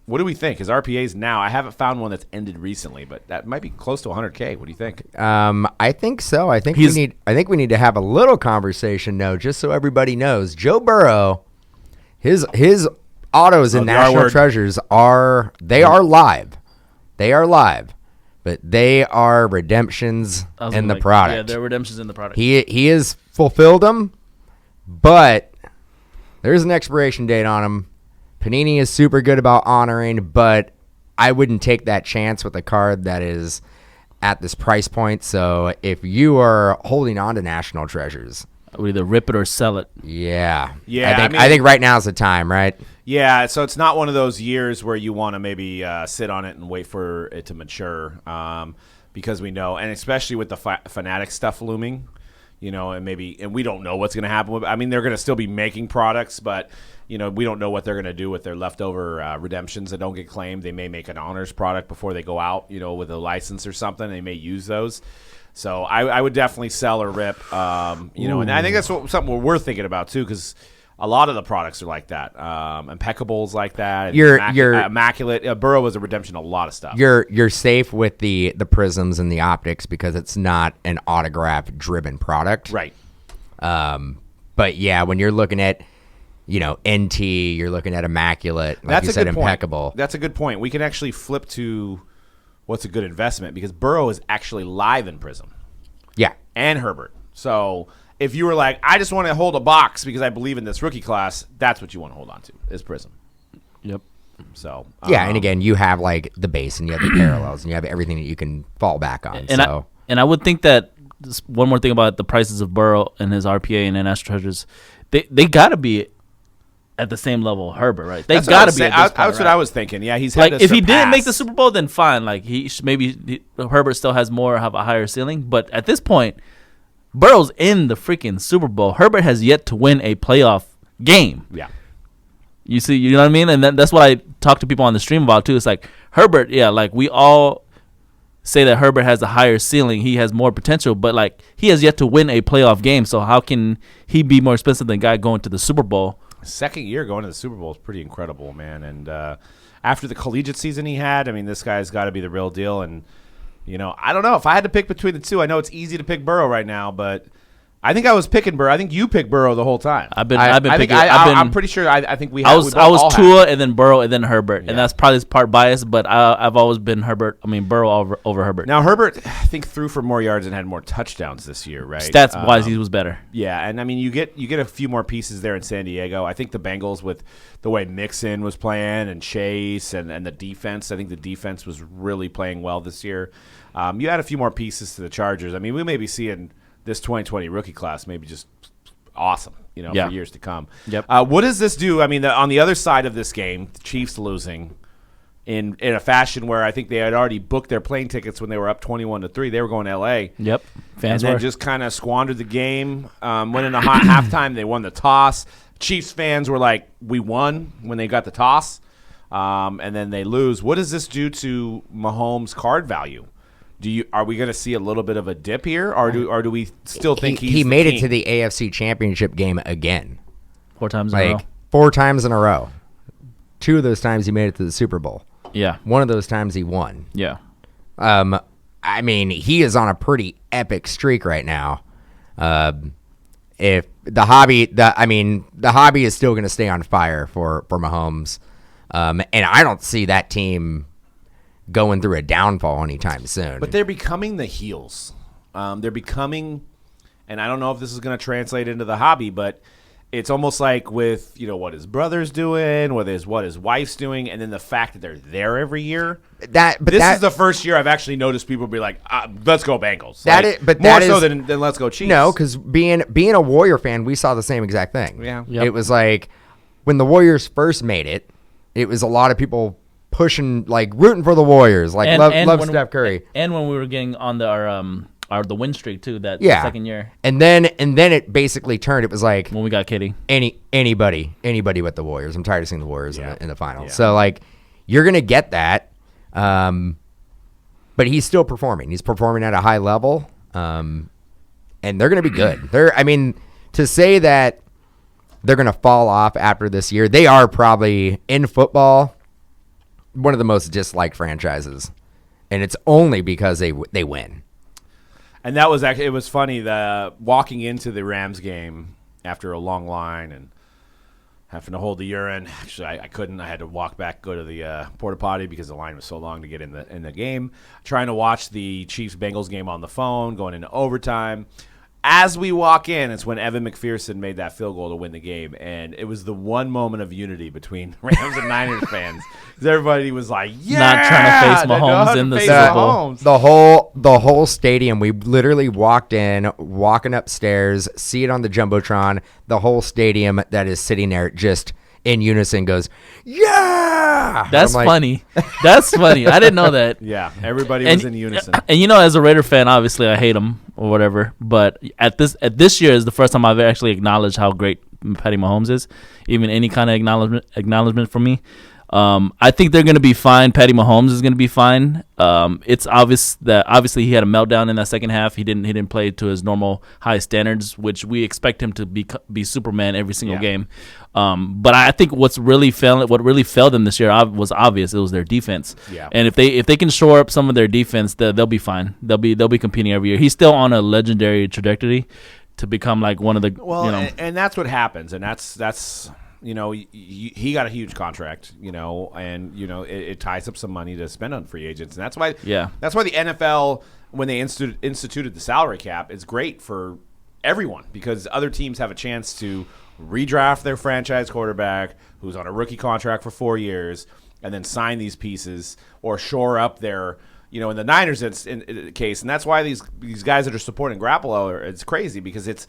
[SPEAKER 1] what do we think? His RPA's now, I haven't found one that's ended recently, but that might be close to 100K. What do you think?
[SPEAKER 3] I think so. I think we need to have a little conversation though, just so everybody knows. Joe Burrow, his autos in National Treasures are live. They are live. But they are redemptions in the product.
[SPEAKER 2] Yeah, they're redemptions in the product.
[SPEAKER 3] He has fulfilled them, but there's an expiration date on them. Panini is super good about honoring, but I wouldn't take that chance with a card that is at this price point. So if you are holding on to National Treasures,
[SPEAKER 2] I would either rip it or sell it.
[SPEAKER 3] Yeah. I think right now is the time, right?
[SPEAKER 1] Yeah, so it's not one of those years where you want to maybe sit on it and wait for it to mature, because we know, and especially with the Fanatic stuff looming, and we don't know what's going to happen. I mean, they're going to still be making products, but we don't know what they're going to do with their leftover redemptions that don't get claimed. They may make an honors product before they go out, with a license or something. They may use those. So I would definitely sell or rip, and I think that's something we're thinking about too, because a lot of the products are like that. Impeccables like that.
[SPEAKER 3] You're
[SPEAKER 1] immaculate. Burrow was a redemption. A lot of stuff.
[SPEAKER 3] You're safe with the prisms and the optics because it's not an autograph driven product,
[SPEAKER 1] right?
[SPEAKER 3] But yeah, when you're looking at NT, you're looking at immaculate. Like you said, impeccable.
[SPEAKER 1] That's a good point. We can actually flip to what's a good investment because Burrow is actually live in Prism.
[SPEAKER 3] Yeah,
[SPEAKER 1] and Herbert. So if you were like, I just want to hold a box because I believe in this rookie class, that's what you want to hold on to is Prism.
[SPEAKER 2] Yep.
[SPEAKER 1] So
[SPEAKER 3] yeah, and again, you have like the base and you have the parallels and you have everything that you can fall back on.
[SPEAKER 2] And I would think that one more thing about the prices of Burrow and his RPA and National Treasures, they got to be at the same level of Herbert, right? They got to be. That's
[SPEAKER 1] what I was thinking. Yeah, he's
[SPEAKER 2] like if he didn't make the Super Bowl, then fine. Like Herbert still has have a higher ceiling, but at this point, Burrow's in the freaking Super Bowl. Herbert has yet to win a playoff game.
[SPEAKER 1] Yeah.
[SPEAKER 2] You see, you know what I mean? And that's what I talk to people on the stream about too. It's like Herbert, yeah, like we all say that Herbert has a higher ceiling. He has more potential, but like he has yet to win a playoff game. So how can he be more expensive than a guy going to the Super Bowl?
[SPEAKER 1] Second year going to the Super Bowl is pretty incredible, man. And after the collegiate season he had, I mean, this guy's got to be the real deal. And, I don't know. If I had to pick between the two, I know it's easy to pick Burrow right now, but I think I was picking Burrow. I think you picked Burrow the whole time.
[SPEAKER 2] I've been picking. I'm
[SPEAKER 1] pretty sure. I think we.
[SPEAKER 2] I was Tua and then Burrow and then Herbert, and that's probably part bias. But I've always been Burrow over Herbert.
[SPEAKER 1] Now Herbert, I think threw for more yards and had more touchdowns this year, right?
[SPEAKER 2] Stats wise, he was better.
[SPEAKER 1] Yeah, and I mean you get a few more pieces there in San Diego. I think the Bengals with the way Mixon was playing and Chase and the defense. I think the defense was really playing well this year. You add a few more pieces to the Chargers. I mean, we may be seeing this 2020 rookie class maybe just awesome, for years to come.
[SPEAKER 2] Yep.
[SPEAKER 1] What does this do? I mean, on the other side of this game, the Chiefs losing in a fashion where I think they had already booked their plane tickets when they were up 21-3. They were going to L.A.
[SPEAKER 2] Yep.
[SPEAKER 1] Fans and then just kind of squandered the game. Went in a hot halftime. They won the toss. Chiefs fans were like, we won when they got the toss. And then they lose. What does this do to Mahomes' card value? Are we going to see a little bit of a dip here, or do we still think
[SPEAKER 3] he made it to the AFC Championship game again?
[SPEAKER 2] 4 times in a row.
[SPEAKER 3] 4 times in a row. 2 of those times he made it to the Super Bowl.
[SPEAKER 2] Yeah.
[SPEAKER 3] 1 of those times he won.
[SPEAKER 2] Yeah.
[SPEAKER 3] I I mean, he is on a pretty epic streak right now. If the hobby is still going to stay on fire for Mahomes, and I don't see that team going through a downfall anytime soon.
[SPEAKER 1] But they're becoming the heels. They're becoming, and I don't know if this is going to translate into the hobby, but it's almost like with what his brother's doing, what his wife's doing, and then the fact that they're there every year. This is the first year I've actually noticed people be like, "Let's go Bengals." More so than "Let's go Chiefs."
[SPEAKER 3] No, because being a Warrior fan, we saw the same exact thing.
[SPEAKER 1] Yeah,
[SPEAKER 2] Yep.
[SPEAKER 3] It was like when the Warriors first made it. It was a lot of people pushing, like rooting for the Warriors, like love Steph Curry.
[SPEAKER 2] And when we were getting on the win streak too, the second year.
[SPEAKER 3] And then it basically turned. It was like
[SPEAKER 2] When we got Kitty.
[SPEAKER 3] anybody with the Warriors. I'm tired of seeing the Warriors in the finals.
[SPEAKER 1] Yeah.
[SPEAKER 3] So like you're gonna get that, but he's still performing. He's performing at a high level, and they're gonna be good. To say that they're gonna fall off after this year, they are probably in football one of the most disliked franchises, and it's only because they win.
[SPEAKER 1] And that was actually, it was funny, the walking into the Rams game after a long line and having to hold the urine. Actually, I couldn't. I had to walk back, go to the porta potty because the line was so long to get in the game. Trying to watch the Chiefs-Bengals game on the phone, going into overtime. As we walk in, it's when Evan McPherson made that field goal to win the game, and it was the one moment of unity between Rams and Niners fans. Because everybody was like, "Yeah!"
[SPEAKER 2] Not trying to face Mahomes in the Super
[SPEAKER 3] The
[SPEAKER 2] Bowl.
[SPEAKER 3] whole stadium. We literally walking upstairs, see it on the jumbotron. The whole stadium that is sitting there just in unison goes, "Yeah!"
[SPEAKER 2] That's funny. That's funny. I didn't know that.
[SPEAKER 1] Yeah, everybody was in unison.
[SPEAKER 2] And as a Raider fan, obviously I hate him or whatever. But at this year is the first time I've actually acknowledged how great Patty Mahomes is. Even any kind of acknowledgement from me. I think they're going to be fine. Patty Mahomes is going to be fine. It's obvious that obviously he had a meltdown in that second half. He didn't play to his normal high standards, which we expect him to be Superman every single game. But I think what really failed them this year was obvious. It was their defense.
[SPEAKER 1] Yeah.
[SPEAKER 2] And if they can shore up some of their defense, they'll be fine. They'll be competing every year. He's still on a legendary trajectory to become like one of the
[SPEAKER 1] and that's what happens, and that's. He got a huge contract, and it ties up some money to spend on free agents, and that's why the NFL, when they instituted the salary cap, is great for everyone because other teams have a chance to redraft their franchise quarterback who's on a rookie contract for 4 years, and then sign these pieces or shore up their. In the Niners case, and that's why these guys that are supporting Garoppolo, it's crazy because it's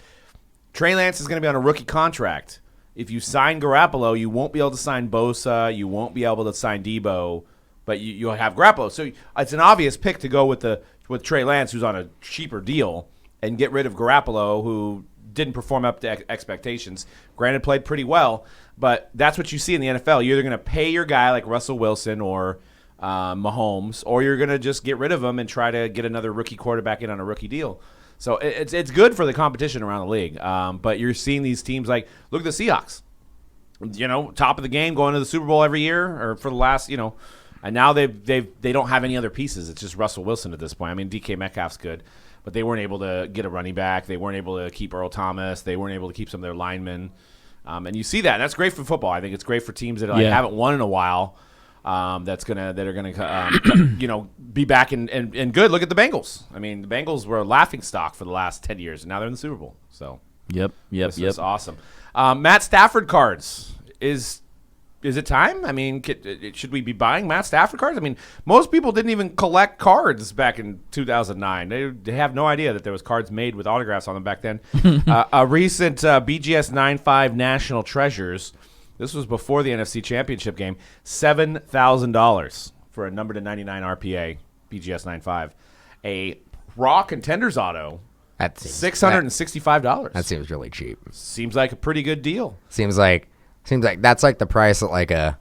[SPEAKER 1] Trey Lance is going to be on a rookie contract. If you sign Garoppolo, you won't be able to sign Bosa. You won't be able to sign Debo, but you'll have Garoppolo. So it's an obvious pick to go with Trey Lance, who's on a cheaper deal, and get rid of Garoppolo, who didn't perform up to expectations. Granted, played pretty well, but that's what you see in the NFL. You're either going to pay your guy like Russell Wilson or Mahomes, or you're going to just get rid of him and try to get another rookie quarterback in on a rookie deal. So it's good for the competition around the league. But you're seeing these teams look at the Seahawks. Top of the game, going to the Super Bowl every year, or for the last, and now they don't have any other pieces. It's just Russell Wilson at this point. I mean, DK Metcalf's good, but they weren't able to get a running back. They weren't able to keep Earl Thomas. They weren't able to keep some of their linemen. And you see that. That's great for football. I think it's great for teams that haven't won in a while. That are gonna be back and good. Look at the Bengals. I mean, the Bengals were a laughing stock for the last 10 years, and now they're in the Super Bowl. So this is awesome. Matt Stafford cards is it time? I mean, should we be buying Matt Stafford cards? I mean, most people didn't even collect cards back in 2009. They have no idea that there was cards made with autographs on them back then. A recent BGS 9.5 National Treasures. This was before the NFC Championship game. $7,000 for a number to 99 RPA, BGS 9.5. A raw Contenders auto, $665.
[SPEAKER 3] That seems really cheap.
[SPEAKER 1] Seems like a pretty good deal.
[SPEAKER 3] Seems like that's like the price that like a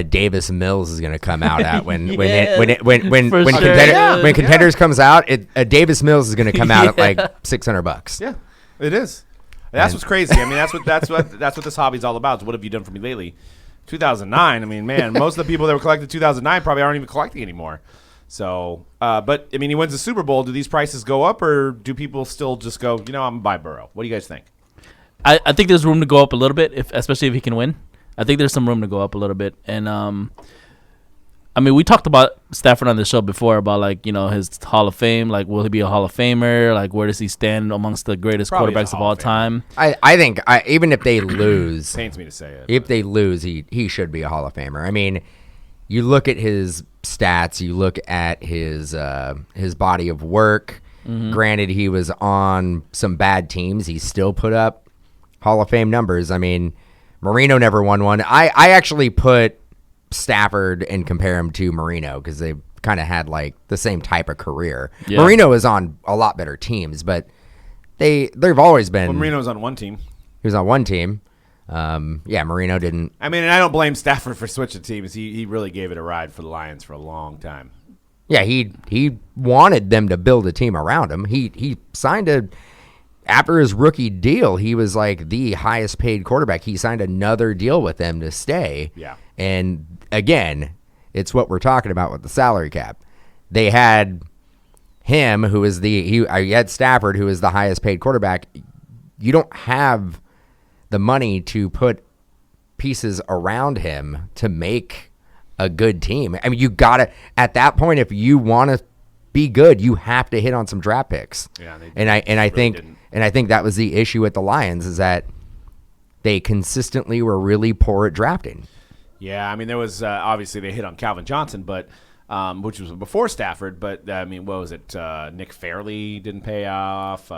[SPEAKER 3] Davis Mills is going to come out at when Contenders comes out. A Davis Mills is going to come out at like $600.
[SPEAKER 1] Yeah, it is. That's what's crazy. I mean, that's what this hobby's all about. What have you done for me lately? 2009. I mean, man, most of the people that were collecting 2009 probably aren't even collecting anymore. So, but I mean, he wins the Super Bowl. Do these prices go up, or do people still just go, I'm gonna buy Burrow? What do you guys think?
[SPEAKER 2] I think there's room to go up a little bit, especially if he can win. I think there's some room to go up a little bit. And, I mean, we talked about Stafford on the show before about, his Hall of Fame. Like, will he be a Hall of Famer? Like, where does he stand amongst the greatest
[SPEAKER 1] Probably
[SPEAKER 2] quarterbacks of all time?
[SPEAKER 3] I think even if they lose,
[SPEAKER 1] Pains me to say it.
[SPEAKER 3] if they lose, he should be a Hall of Famer. I mean, you look at his stats, you look at his body of work. Mm-hmm. Granted, he was on some bad teams. He still put up Hall of Fame numbers. I mean, Marino never won one. I actually put Stafford and compare him to Marino because they kind of had like the same type of career. Yeah. Marino is on a lot better teams, but they've always been.
[SPEAKER 1] Well, Marino was on one team.
[SPEAKER 3] He was on one team. Marino didn't.
[SPEAKER 1] I mean, and I don't blame Stafford for switching teams. He really gave it a ride for the Lions for a long time.
[SPEAKER 3] Yeah, he wanted them to build a team around him. He signed after his rookie deal, he was like the highest paid quarterback. He signed another deal with them to stay.
[SPEAKER 1] Yeah.
[SPEAKER 3] And again, it's what we're talking about with the salary cap. They had him, who is you had Stafford, who is the highest paid quarterback. You don't have the money to put pieces around him to make a good team. I mean, you gotta, at that point, if you want to be good, you have to hit on some draft picks.
[SPEAKER 1] Yeah,
[SPEAKER 3] I think that was the issue with the Lions, is that they consistently were really poor at drafting.
[SPEAKER 1] Yeah, I mean, there was obviously they hit on Calvin Johnson, but which was before Stafford. But I mean, what was it? Nick Fairley didn't pay off.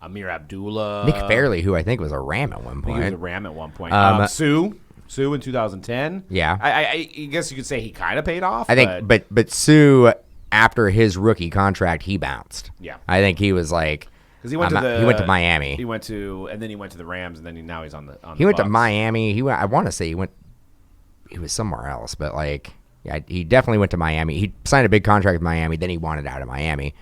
[SPEAKER 1] Amir Abdullah.
[SPEAKER 3] Nick Fairley, who I think was a Ram at one point.
[SPEAKER 1] He was a Ram at one point. Sue in 2010.
[SPEAKER 3] Yeah,
[SPEAKER 1] I guess you could say he kind of paid off.
[SPEAKER 3] I think, but Sue, after his rookie contract, he bounced.
[SPEAKER 1] Yeah,
[SPEAKER 3] I think he was like,
[SPEAKER 1] because he went
[SPEAKER 3] to Miami.
[SPEAKER 1] He went to the Rams, and then now he's on the.
[SPEAKER 3] He went to Miami. I want to say he was somewhere else, but he definitely went to Miami. He signed a big contract with Miami. Then he wanted out of Miami,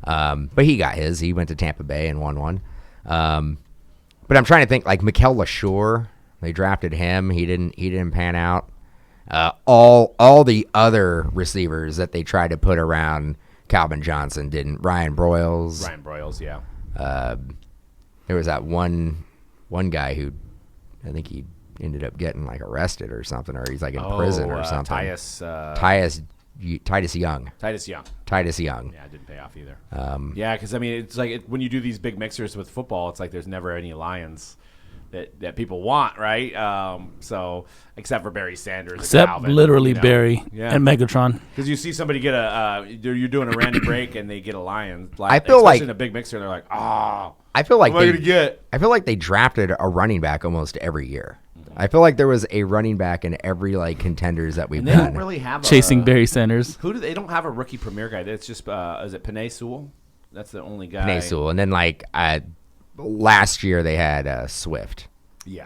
[SPEAKER 3] but he got his. He went to Tampa Bay and won one. But I'm trying to think, like Mikel LaSure. They drafted him. He didn't pan out. All the other receivers that they tried to put around Calvin Johnson didn't. Ryan Broyles,
[SPEAKER 1] yeah.
[SPEAKER 3] There was that one guy who I think he ended up getting like arrested or something, or he's like in prison or something. Titus Young.
[SPEAKER 1] Yeah, it didn't pay off either. Yeah, because I mean, it's like when you do these big mixers with football, it's like there's never any Lions that people want, right? So except for Barry Sanders,
[SPEAKER 2] except
[SPEAKER 1] Calvin,
[SPEAKER 2] literally Barry and Megatron.
[SPEAKER 1] Because you see somebody get you're doing a random break and they get a Lion.
[SPEAKER 3] I feel like
[SPEAKER 1] in a big mixer, they're like, oh.
[SPEAKER 3] I feel like
[SPEAKER 1] what am I gonna get?
[SPEAKER 3] I feel like they drafted a running back almost every year. I feel like there was a running back in every contenders that we've
[SPEAKER 1] done. They don't really have
[SPEAKER 2] chasing Barry Sanders.
[SPEAKER 1] They don't have a rookie premier guy. It's just is it Penei Sewell? That's the only guy.
[SPEAKER 3] Penei Sewell, and then last year they had Swift.
[SPEAKER 1] Yeah.